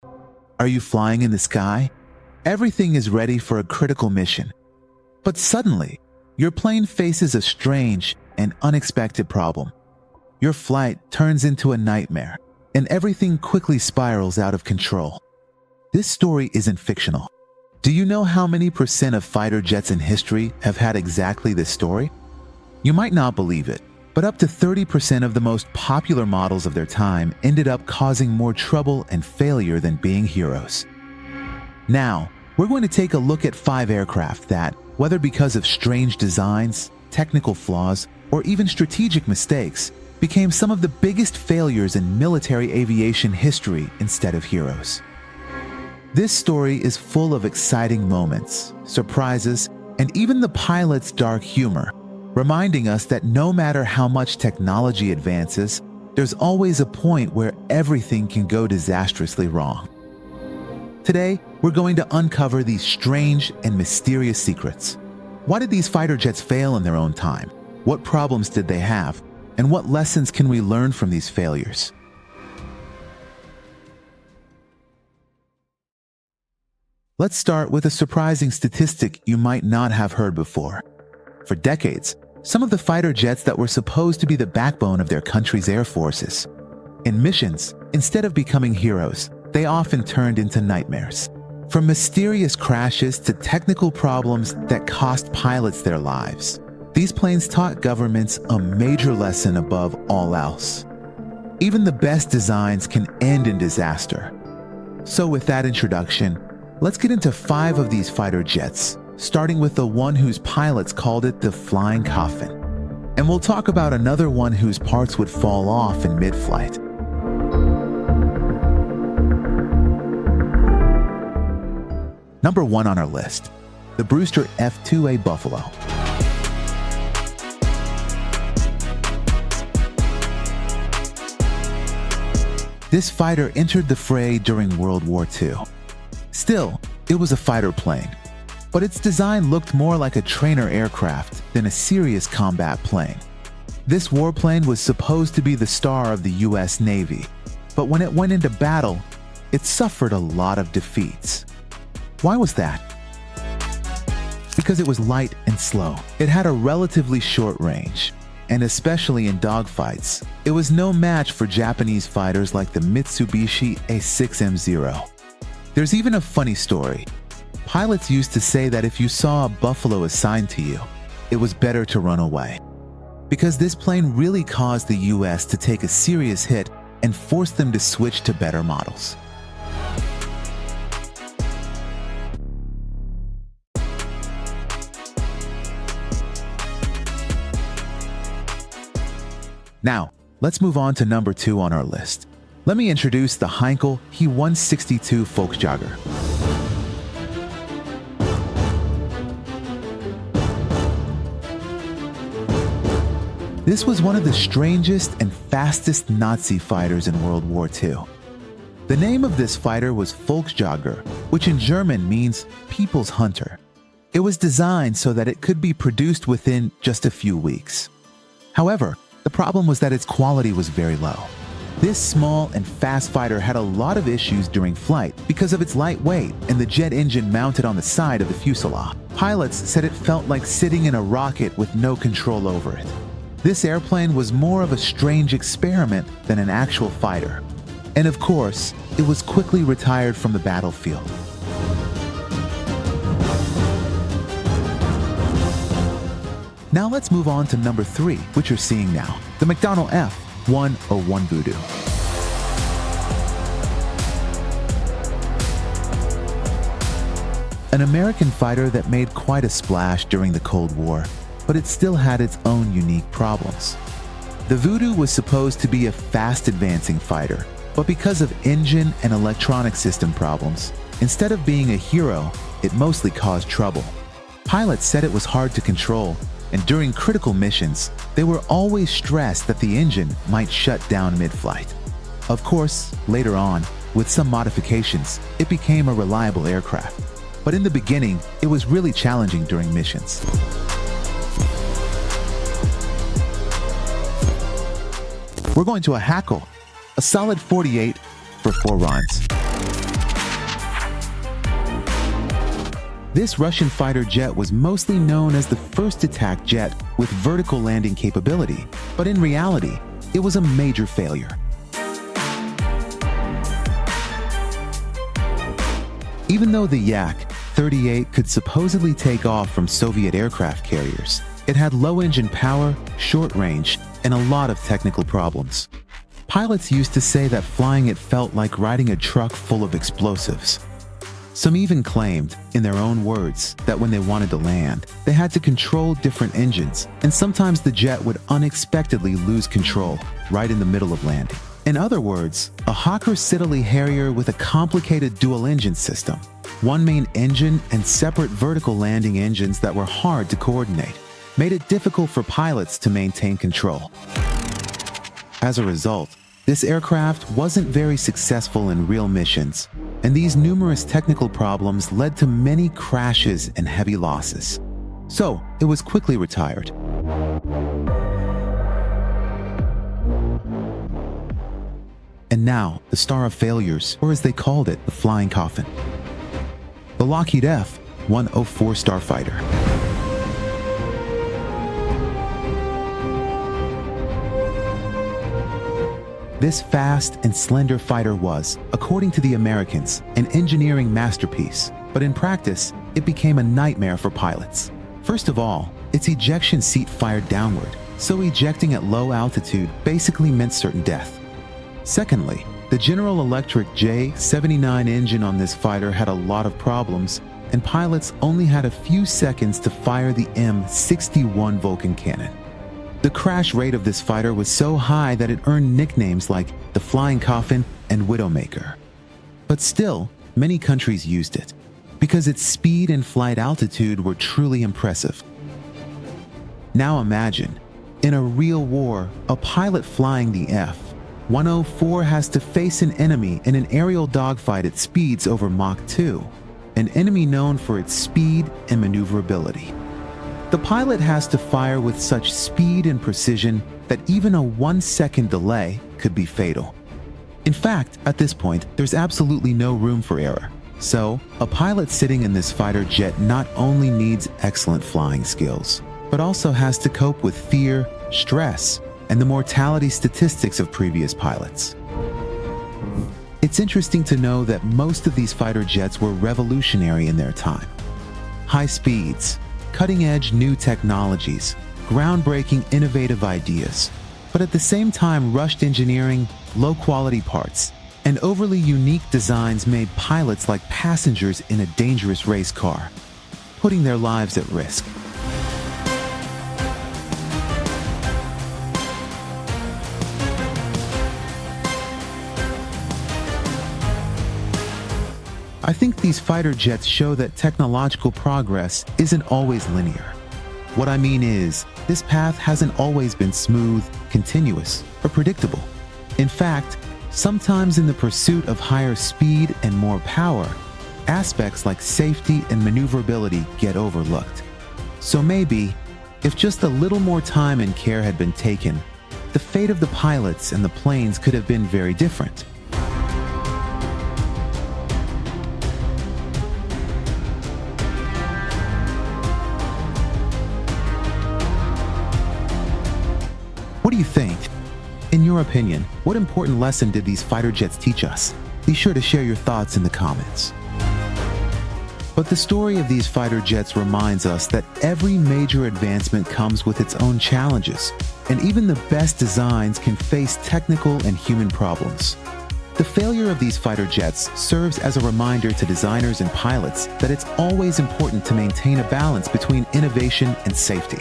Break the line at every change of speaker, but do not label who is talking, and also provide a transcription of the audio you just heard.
Are you flying in the sky? Everything is ready for a critical mission. But suddenly, your plane faces a strange and unexpected problem. Your flight turns into a nightmare, and everything quickly spirals out of control. This story isn't fictional. Do you know how many % of fighter jets in history have had exactly this story? You might not believe it, but up to 30% of the most popular models of their time ended up causing more trouble and failure than being heroes. Now, we're going to take a look at 5 aircraft that, whether because of strange designs, technical flaws, or even strategic mistakes, became some of the biggest failures in military aviation history instead of heroes. This story is full of exciting moments, surprises, and even the pilot's dark humor, reminding us that no matter how much technology advances, there's always a point where everything can go disastrously wrong. Today, we're going to uncover these strange and mysterious secrets. Why did these fighter jets fail in their own time? What problems did they have? And what lessons can we learn from these failures? Let's start with a surprising statistic you might not have heard before. For decades, some of the fighter jets that were supposed to be the backbone of their country's air forces. In missions, instead of becoming heroes, they often turned into nightmares. From mysterious crashes to technical problems that cost pilots their lives, these planes taught governments a major lesson above all else. Even the best designs can end in disaster. So with that introduction, let's get into 5 of these fighter jets, starting with the one whose pilots called it the flying coffin. And we'll talk about another one whose parts would fall off in mid-flight. Number 1 on our list, the Brewster F-2A Buffalo. This fighter entered the fray during World War II. Still, it was a fighter plane, but its design looked more like a trainer aircraft than a serious combat plane. This warplane was supposed to be the star of the US Navy, but when it went into battle, it suffered a lot of defeats. Why was that? Because it was light and slow. It had a relatively short range, and especially in dogfights, it was no match for Japanese fighters like the Mitsubishi A6M0. There's even a funny story. Pilots used to say that if you saw a buffalo assigned to you, it was better to run away. Because this plane really caused the US to take a serious hit and forced them to switch to better models. Now, let's move on to number 2 on our list. Let me introduce the Heinkel He-162 Volksjager. This was one of the strangest and fastest Nazi fighters in World War II. The name of this fighter was Volksjager, which in German means people's hunter. It was designed so that it could be produced within just a few weeks. However, the problem was that its quality was very low. This small and fast fighter had a lot of issues during flight because of its light weight and the jet engine mounted on the side of the fuselage. Pilots said it felt like sitting in a rocket with no control over it. This airplane was more of a strange experiment than an actual fighter. And of course, it was quickly retired from the battlefield. Now let's move on to number 3, which you're seeing now, the McDonnell F-101 Voodoo. An American fighter that made quite a splash during the Cold War, but it still had its own unique problems. The Voodoo was supposed to be a fast advancing fighter, but because of engine and electronic system problems, instead of being a hero, it mostly caused trouble. Pilots said it was hard to control, and during critical missions, they were always stressed that the engine might shut down mid-flight. Of course, later on, with some modifications, it became a reliable aircraft. But in the beginning, it was really challenging during missions. We're going to a Hackle, a solid 48 for 4 runs. This Russian fighter jet was mostly known as the first attack jet with vertical landing capability, but in reality, it was a major failure. Even though the Yak-38 could supposedly take off from Soviet aircraft carriers, it had low engine power, short range, and a lot of technical problems. Pilots used to say that flying it felt like riding a truck full of explosives. Some even claimed, in their own words, that when they wanted to land, they had to control different engines, and sometimes the jet would unexpectedly lose control right in the middle of landing. In other words, a Hawker Siddeley Harrier with a complicated dual-engine system, one main engine and separate vertical landing engines that were hard to coordinate, made it difficult for pilots to maintain control. As a result, this aircraft wasn't very successful in real missions, and these numerous technical problems led to many crashes and heavy losses. So, it was quickly retired. And now, the star of failures, or as they called it, the flying coffin. The Lockheed F-104 Starfighter. This fast and slender fighter was, according to the Americans, an engineering masterpiece, but in practice, it became a nightmare for pilots. First of all, its ejection seat fired downward, so ejecting at low altitude basically meant certain death. Secondly, the General Electric J-79 engine on this fighter had a lot of problems, and pilots only had a few seconds to fire the M61 Vulcan cannon. The crash rate of this fighter was so high that it earned nicknames like the Flying Coffin and Widowmaker. But still, many countries used it, because its speed and flight altitude were truly impressive. Now imagine, in a real war, a pilot flying the F-104 has to face an enemy in an aerial dogfight at speeds over Mach 2, an enemy known for its speed and maneuverability. The pilot has to fire with such speed and precision that even a 1-second delay could be fatal. In fact, at this point, there's absolutely no room for error. So, a pilot sitting in this fighter jet not only needs excellent flying skills, but also has to cope with fear, stress, and the mortality statistics of previous pilots. It's interesting to know that most of these fighter jets were revolutionary in their time. High speeds, cutting-edge new technologies, groundbreaking innovative ideas, but at the same time rushed engineering, low-quality parts, and overly unique designs made pilots like passengers in a dangerous race car, putting their lives at risk. I think these fighter jets show that technological progress isn't always linear. What I mean is, this path hasn't always been smooth, continuous, or predictable. In fact, sometimes in the pursuit of higher speed and more power, aspects like safety and maneuverability get overlooked. So maybe, if just a little more time and care had been taken, the fate of the pilots and the planes could have been very different. What do you think? In your opinion, what important lesson did these fighter jets teach us? Be sure to share your thoughts in the comments. But the story of these fighter jets reminds us that every major advancement comes with its own challenges, and even the best designs can face technical and human problems. The failure of these fighter jets serves as a reminder to designers and pilots that it's always important to maintain a balance between innovation and safety.